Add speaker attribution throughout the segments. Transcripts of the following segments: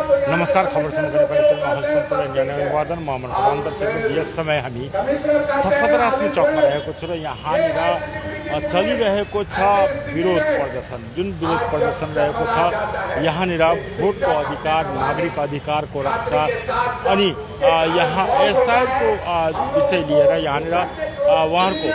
Speaker 1: नमस्कार, खबर सुनकर अभिवादन म अमन प्रधान दर्शक। यस समय हामी सफदरास्मी चौकमा रहेको छु र यहाँनिर चलिरहेको छ विरोध प्रदर्शन। जुन विरोध प्रदर्शन रहेको छ यहाँनिर भोटको अधिकार, नागरिक अधिकारको रक्षा अनि यहाँ एसआईआरको विषय लिएर यहाँनिर उहाँहरूको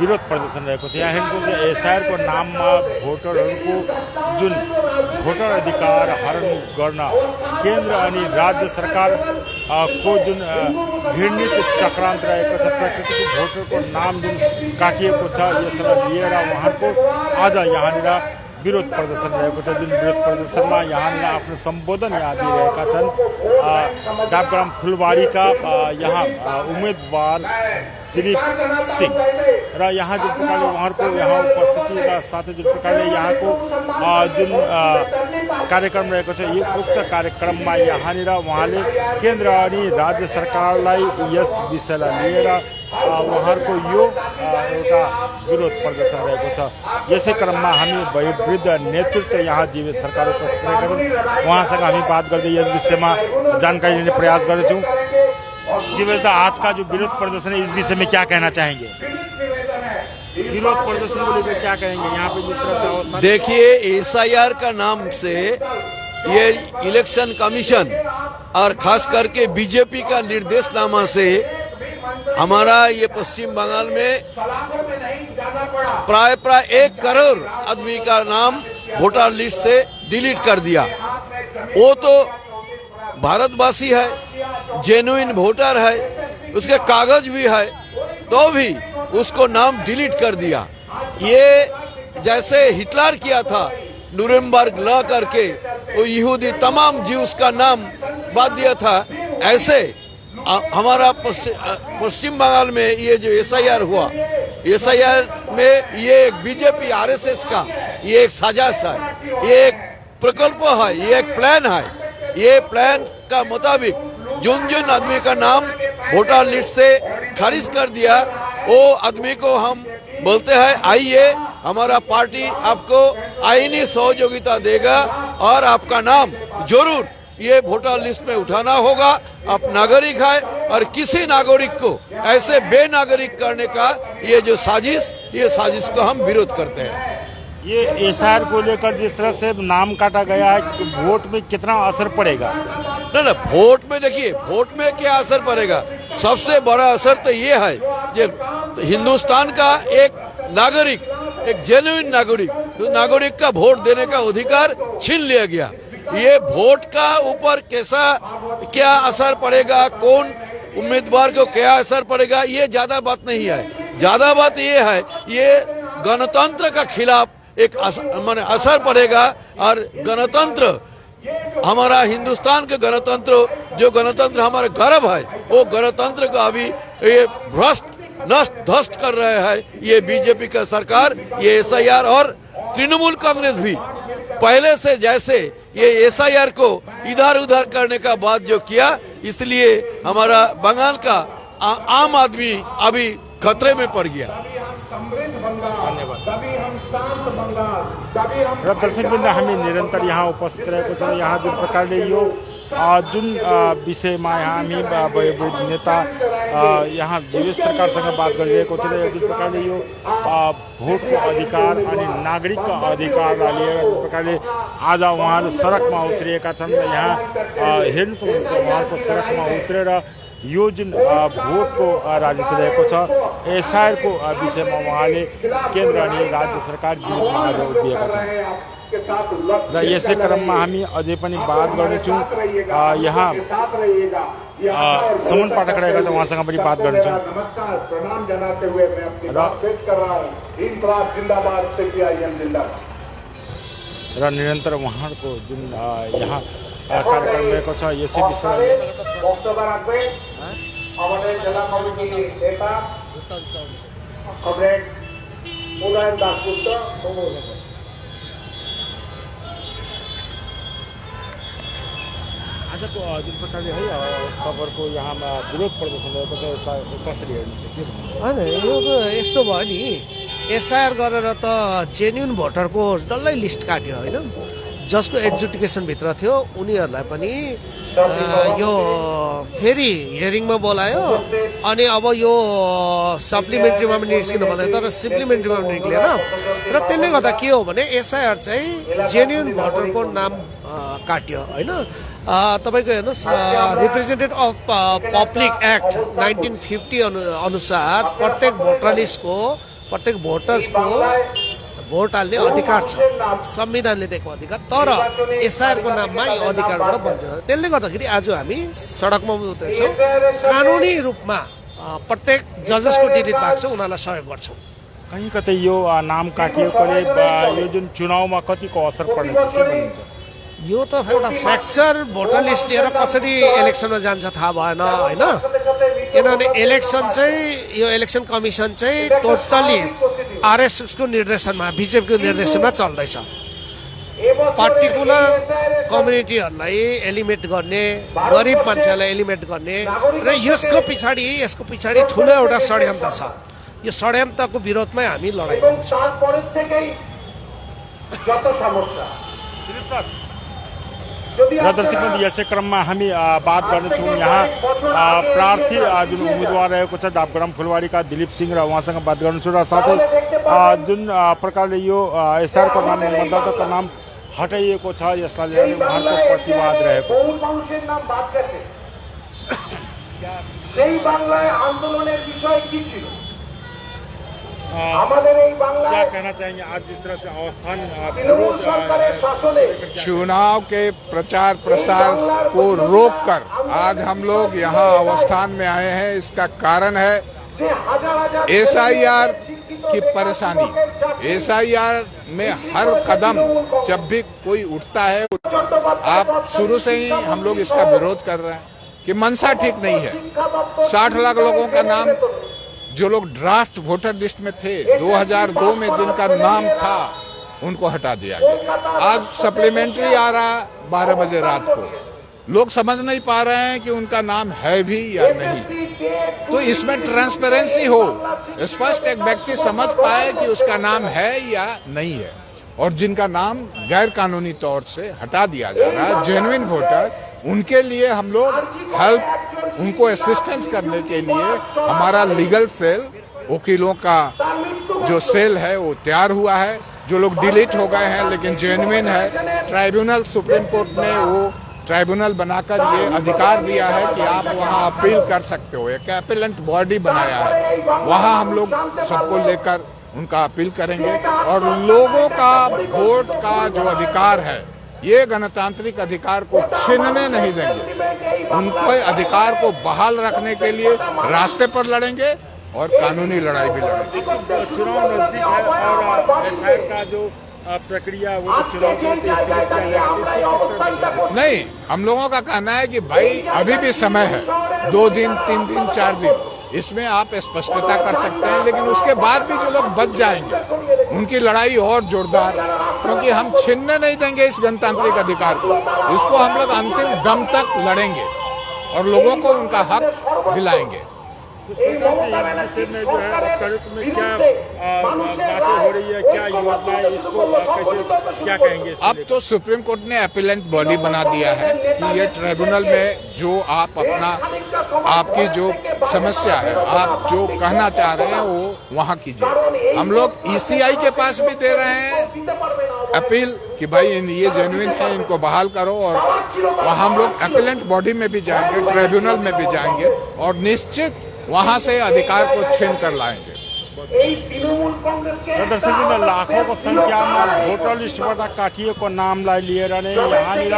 Speaker 1: विरोध प्रदर्शन रहेको छ। यहाँ हेर्नुहुन्छ एसआईआरको नाममा भोटरहरूको जुन भोटर अधिकार हरण गर्न केन्द्र अनि राज्य सरकार को जुन घृणित चक्रान्त रहेको छ, प्रकृतिको भोटरको नाम जुन काटिएको छ, यसलाई लिएर उहाँहरूको आज यहाँनिर विरोध प्रदर्शन रहेको छ। जुन विरोध प्रदर्शनमा यहाँनिर आफ्नो सम्बोधन यहाँ दिइरहेका छन् डाकग्राम फुलबारीका यहाँ उम्मेदवार दिलीप सिंह र यहाँ जुन प्रकारले उहाँहरूको यहाँ उपस्थिति र साथै जुन प्रकारले यहाँको जुन कार्यक्रम रहेको छ, यो उक्त कार्यक्रममा यहाँनिर उहाँले केन्द्र अनि राज्य सरकारलाई यस विषयलाई लिएर उहाँहरूको यो एउटा विरोध प्रदर्शन रहेको छ। यसै क्रममा हामी वयोवृद्ध नेतृत्व यहाँ जीवेश सरकार उपस्थित रहेका छन्। उहाँसँग हामी बात गर्दै यस विषयमा जानकारी लिने प्रयास गर्दैछौँ। जीवेश दा, आज का जो विरोध प्रदर्शन है, इस विषय में क्या कहना चाहेंगे? विरोध प्रदर्शन को लेकर क्या कहेंगे यहाँ पे जिस तरह से अवस्था?
Speaker 2: देखिए, एसआईआर का नाम से ये इलेक्शन कमीशन और खास करके बीजेपी का निर्देशनामा से हमारा ये पश्चिम बंगाल में प्राय 1 करोड़ आदमी का नाम वोटर लिस्ट से डिलीट कर दिया। वो तो भारतवासी है, जेन्युइन वोटर है, उसके कागज भी है, तो भी उसको नाम डिलीट कर दिया। ये जैसे हिटलर किया था न्यूरेमबर्ग लॉ करके, वो यहूदी तमाम ज्यूस का नाम बांध दिया था, ऐसे हमारा पश्चिम बंगाल में ये जो एसआईआर हुआ, एसआईआर में ये एक बीजेपी आरएसएस का ये एक साजिश है, ये एक प्रकल्प है, ये एक प्लान है। ये प्लान का मुताबिक जिन आदमी का नाम वोटर लिस्ट से खारिज कर दिया, वो आदमी को हम बोलते हैं आइए, हमारा पार्टी आपको आईनी सहयोगिता देगा और आपका नाम जरूर ये वोटर लिस्ट में उठाना होगा। आप नागरिक है और किसी नागरिक को ऐसे बेनागरिक करने का ये जो साजिश, ये साजिश को हम विरोध करते हैं।
Speaker 1: ये एसआईआर को लेकर जिस तरह से नाम काटा गया है, वोट में कितना असर पड़ेगा?
Speaker 2: ना वोट में देखिए, वोट में क्या असर पड़ेगा? सबसे बड़ा असर तो ये है कि हिंदुस्तान का एक नागरिक, एक जेन्युइन नागरिक, तो नागरिक का वोट देने का अधिकार छीन लिया गया। ये वोट का ऊपर कैसा क्या असर पड़ेगा, कौन उम्मीदवार को क्या असर पड़ेगा, ये ज्यादा बात नहीं है। ज्यादा बात ये है, ये गणतंत्र का खिलाफ एक असर पड़ेगा। और गणतंत्र, हमारा हिंदुस्तान के गणतंत्र, जो गणतंत्र हमारा गर्व है, वो गणतंत्र का अभी ये भ्रष्ट नष्ट ध्वस्त कर रहे हैं ये बीजेपी का सरकार, ये एसआईआर और तृणमूल कांग्रेस भी पहले से जैसे ये एसआईआर को इधर उधर करने का बात जो किया, इसलिए हमारा बंगाल का आम आदमी अभी खतरे में पड़ गया।
Speaker 1: दर्शकवृन्द, हामी निरन्तर यहाँ उपस्थित रहेको छौँ। यहाँ जुन प्रकारले यो जुन विषयमा यहाँ हामी वयोवृद्ध नेता यहाँ जीवेश सरकारसँग बात गरिरहेको थियो र जुन प्रकारले यो भोटको अधिकार अनि नागरिकका अधिकारलाई लिएर जुन प्रकारले आज उहाँहरू सडकमा उत्रिएका छन् र यहाँ हेर्नु सक्नुहुन्छ उहाँहरूको सडकमा उत्रेर यो जुन भोटको राजनीति रहेको छ, एसआईआरको विषयमा उहाँले केन्द्र अनि राज्य सरकार विरुद्धमा आज उभिएका छन् र यसै क्रममा हामी अझै पनि बात गर्नेछौँ। यहाँ समन पाठक रहेका छन्, उहाँसँग पनि बात गर्नेछौँ र निरन्तर उहाँहरूको जुन यहाँ कार्यक्रम रहेको छ, यसै विषयमा आजको जुन प्रकारले है खबरको यहाँ विरोध प्रदर्शन रहेको छ, यसलाई कसरी हेर्नुहुन्छ, के भन्नुहुन्छ?
Speaker 3: होइन, यो त यस्तो भयो नि, एसआईआर गरेर त जेन्युन भोटरको डल्लै लिस्ट काट्यो होइन। जसको एडजुडिकेसनभित्र थियो उनीहरूलाई पनि यो फेरि हियरिङमा बोलायो अनि अब यो सप्लिमेन्ट्रीमा पनि निस्किनु भन्दै तर सप्लिमेन्ट्रीमा पनि निक्लेन र त्यसले गर्दा के हो भने एसआइआर चाहिँ जेन्युन भोटरको नाम काट्यो होइन तपाईँको हेर्नुहोस् रिप्रेजेन्टेटिभ अफ पब्लिक एक्ट 1950 अनुसार प्रत्येक भोटर लिस्टको प्रत्येक भोटर्सको भोट हाल्ने अधिकार छ संविधानले दिएको अधिकार तर एसआइआरको नाममा यो अधिकारबाट बन्छ त्यसले गर्दाखेरि आज हामी सडकमा उत्रेछौँ कानुनी रूपमा प्रत्येक जजेसको डिलिट भएको छ उनीहरूलाई सहयोग गर्छौँ
Speaker 1: कहीँ कतै यो नाम काटिएकोले यो जुन चुनावमा कतिको असर पर्नेछ के भन्नुहुन्छ
Speaker 3: यो त एउटा फ्र्याक्चर भोटर लिस्ट लिएर कसरी इलेक्सनमा जान्छ थाहा भएन होइन किनभने इलेक्सन चाहिँ यो इलेक्सन कमिसन चाहिँ टोटल्ली आरएसएसको निर्देशनमा बिजेपीको निर्देशनमा चल्दैछ पार्टिकुलर कम्युनिटीहरूलाई एलिमिनेट गर्ने गरिब मान्छेहरूलाई एलिमिनेट गर्ने र यसको पछाडि ठुलो एउटा षड्यन्त्र छ यो षड्यन्त्रको विरोधमै हामी लडाइँ
Speaker 1: र दर्शकवृन्द यसै क्रममा हामी बात गर्दैछौँ यहाँ प्रार्थी जुन उम्मेदवार रहेको छ डाबग्राम फुलवाडीका दिलीप सिंह र उहाँसँग बात गर्नेछु र साथै जुन प्रकारले यो एसआरको नाम मतदाताको नाम हटाइएको छ यसलाई लिएर उहाँहरूको प्रतिवाद रहेको छ क्या कहना चाहेंगे आज जिस तरह से अवस्थान
Speaker 4: चुनाव के प्रचार प्रसार को रोककर आज हम लोग यहाँ अवस्थान में आए हैं इसका कारण है एसआईआर की परेशानी एसआईआर में हर कदम जब भी कोई उठता है आप शुरू से ही हम लोग इसका विरोध कर रहे हैं कि मंशा ठीक नहीं है 60 लाख लोगों का नाम जो लोग ड्राफ्ट वोटर लिस्ट में थे 2002 में जिनका नाम था उनको हटा दिया गया आज सप्लीमेंट्री आ रहा 12 बजे रात को लोग समझ नहीं पा रहे हैं कि उनका नाम है भी या नहीं तो इसमें ट्रांसपेरेंसी हो स्पष्ट एक व्यक्ति समझ पाए कि उसका नाम है या नहीं है और जिनका नाम गैर कानूनी तौर से हटा दिया जा रहा है जेन्युइन वोटर उनके लिए हम लोग हेल्प उनको असिस्टेंस करने के लिए हमारा लीगल सेल वकीलों का जो सेल है वो तैयार हुआ है जो लोग डिलीट हो गए हैं लेकिन जेन्युइन है ट्राइब्यूनल सुप्रीम कोर्ट ने वो ट्राइब्यूनल बनाकर ये अधिकार दिया है कि आप वहाँ अपील कर सकते हो एक अपीलेंट बॉडी बनाया है वहाँ हम लोग सबको लेकर उनका अपील करेंगे और लोगों का वोट का जो अधिकार है ये गणतांत्रिक अधिकार को छीनने नहीं देंगे उनके अधिकार को बहाल रखने के लिए रास्ते पर लड़ेंगे और कानूनी लड़ाई भी लड़ेंगे
Speaker 1: चुनाव नजदीक है और एसआईआर का जो प्रक्रिया वो चुनाव
Speaker 4: नहीं हम लोगों का कहना है कि भाई अभी भी समय है 2 दिन 3 दिन 4 दिन इसमें आप स्पष्टता कर सकते हैं लेकिन उसके बाद भी जो लोग बच जाएंगे उनकी लड़ाई और जोरदार क्योंकि हम छीनने नहीं देंगे इस गणतांत्रिक अधिकार को इसको हम लोग अंतिम दम तक लड़ेंगे और लोगों को उनका हक दिलाएंगे
Speaker 1: में जो है में क्या बातें हो रही है क्या योजना है इसको कैसे क्या कहेंगे
Speaker 4: अब तो सुप्रीम कोर्ट ने अपीलेंट बॉडी बना दिया है कि ये ट्राइब्यूनल में जो आप अपना आपकी जो समस्या है आप जो कहना चाह रहे हैं वो वहाँ कीजिए हम लोग ईसीआई के पास भी दे रहे हैं अपील कि भाई ये जेन्युइन है इनको बहाल करो और वहाँ हम लोग अपीलेंट बॉडी में भी जाएंगे ट्राइब्यूनल में भी जाएंगे और निश्चित वहां से अधिकार को छीन कर लाएंगे
Speaker 1: दर्शक लाखों को संख्या में भोटर लिस्टबाट काटिएको नामलाई लिएर नै यहाँनिर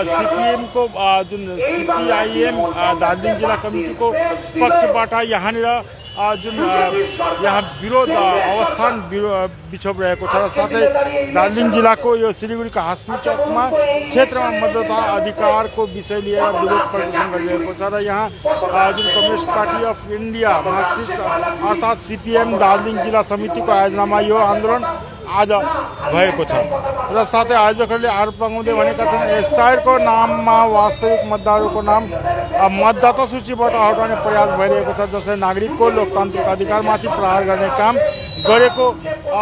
Speaker 1: सीपीएम को जुन सीपीआईएम दार्जिलिङ जिल्ला कमिटीको पक्षबाट यहाँनिर जुन यहाँ विरोध अवस्थान विक्षोभ रहेको छ र साथै दार्जिलिङ जिल्लाको यो सिलिगुडीको हाँसमी चौकमा क्षेत्रमा मतदाता अधिकारको विषय लिएर विरोध प्रदर्शन गरिरहेको छ र यहाँ जुन Communist Party of India Marxist अर्थात् सीपीएम दार्जिलिङ जिल्ला समितिको आयोजनामा यो आन्दोलन आज भएको छ र साथै आयोजकहरूले आरोप लगाउँदै भनेका छन् एसआईआरको नाममा वास्तविक मतदाताहरूको नाम मतदाता सूचीबाट हटाउने प्रयास भइरहेको छ जसले नागरिकको लोकतान्त्रिक अधिकारमाथि प्रहार गर्ने काम गरेको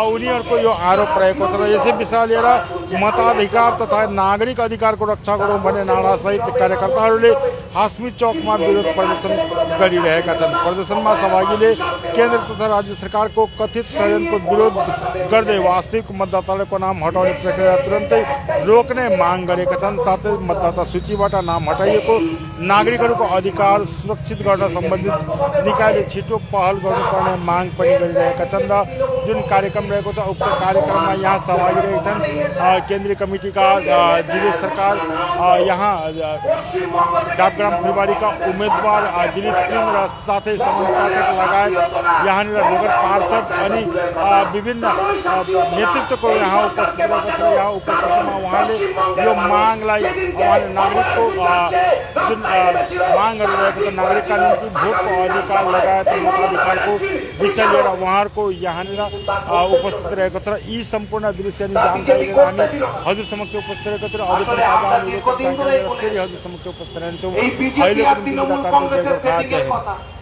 Speaker 1: उनीहरूको यो आरोप रहेको छ र यसै विषय लिएर मताधिकार तथा नागरिक अधिकारको रक्षा गरौँ भन्ने नारासहित कार्यकर्ताहरूले हास्मी चौकमा विरोध प्रदर्शन गरिरहेका छन्। प्रदर्शनमा सहभागीले केन्द्र तथा राज्य सरकारको कथित षड्यन्त्रको विरोध गर्दै वास्तविक मतदाताहरूको नाम हटाउने प्रक्रिया तुरन्तै रोक्ने माग गरेका छन्। साथै मतदाता सूचीबाट नाम हटाइएको नागरिकहरूको अधिकार सुरक्षित गर्न सम्बन्धित निकायले छिटो पहल गर्नुपर्ने माग पनि गरिरहेका छन्। र जुन कार्यक्रम रहेको छ उक्त कार्यक्रममा यहाँ सहभागी रहेका छन् केन्द्रीय कमिटीका जीवेश सरकार, यहाँ डाबग्राम फुलबारीका उम्मेदवार दिलीप सिंह र साथै समन पाठक लगायत यहाँनिर नगर पार्षद अनि विभिन्न नेतृत्वको यहाँ उपस्थित रहेको छ। यहाँ उपस्थितिमा उहाँले यो मागलाई उहाँले नागरिकको जुन मागहरू रहेको छ नागरिकका निम्ति भोटको अधिकार लगायत मताधिकारको विषय लिएर उहाँहरूको यहाँनिर उपस्थित रहेको छ। र यी सम्पूर्ण दृश्य अनि जानकारी लिएर हामी हजुर समक्ष उपस्थित रहेको छ र अझै पनि ताजा जानकारी लिएर फेरि हजुर समक्ष उपस्थित रहन्छौँ। अहिलेको निम्ति बिदा चाहन्छु। जय गोर्खा, जय हिन्द।